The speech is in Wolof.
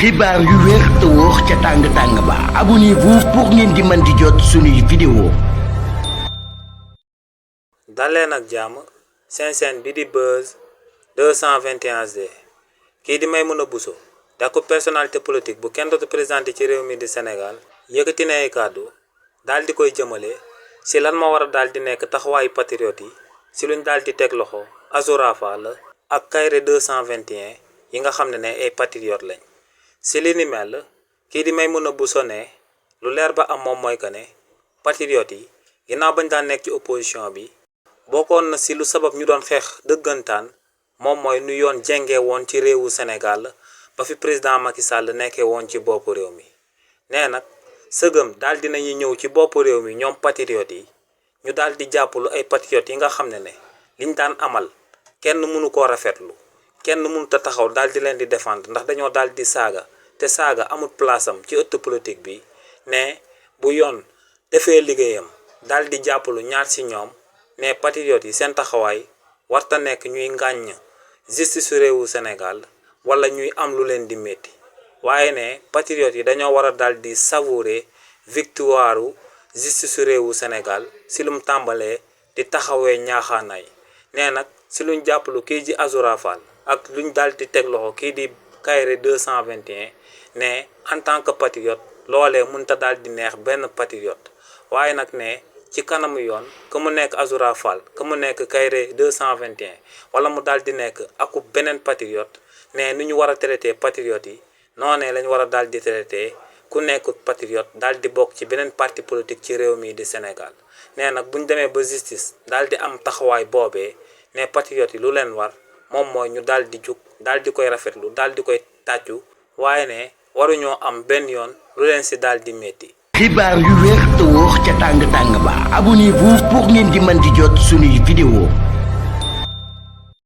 xibaar yu wér te wóor ca tàng ba abonnez-vous pour ngeen di mën di jot suñuy vidéo. daleen ak jàmm seen chaîne bi di Buzz 221HD kii di Maimouna Bousso takku personnalité politique bu kenn dootu présenté ci réew mi di Sénégal yëkkati na ay kàddu daal di koy jëmale si lan moo war a daal di nekk taxawaayu patriote yi si luñ daal di teg loxo Azoura Fall ak Kairé 221 yi nga xam ne ay patriote lañ. si li ni mel kii di Maimouna Bousso ne lu leer ba am moom mooy que ne patriote yi ginnaaw bañ daan nekk ci opposition bi bokkoon na si lu sabab ñu doon xeex dëggantaan moom mooy nu yoon jengee woon ci réewu Sénégal ba fi président Macky Sall nekkee woon ci boppu réew mi. nee nag sëgëm daal dinañu ñëw ci boppu réew mi ñoom patriote yi ñu daal di jàppalu ay patriote yi nga xam ne liñ daan amal kenn mënu koo rafetlu kenn mënut a taxaw daal di leen di défendre ndax dañoo daal di saaga te saaga amul place am ci ëtt politique bi ne bu yoon defee liggéeyam daal di jàppalu ñaar si ñoom ne patriote yi seen taxawaay warta nekk ñuy ngàññ justice su réewu Sénégal wala ñuy am lu leen di métti waaye ne patriote yi dañoo war a daal di savourer victoire justice su réewu Sénégal si lum tàmbalee di taxawee ñaaxaanaay nee nag si luñ jàppalu kii di Azoura Fall ak luñ daal di teg loxo kii di Kairé 221 ne en tant que patriote loolee mënta daal di neex benn patriote waaye nag ne ci kanamu yoon que mu nekk Azoura Fall que mu nekk Kairé 221 wala mu daal di nekk aku beneen patriote ne nu ñu war a traité patriote yi noonee lañ war a daal di traité ku nekk patriote daal di bokk ci beneen parti politique ci réew mi di Sénégal nee nag buñ demee ba justice daal di am taxawaay boobee ne patriote yi lu leen war moom mooy ñu daal di jug daal di koy rafetlu daal di koy tàccu waaye ne waruñoo am benn yoon lu leen si daal di métti. xibaar yu wér te wóor ca tàng ba abonnez-vous pour ngeen di mën di jot suñuy vidéo.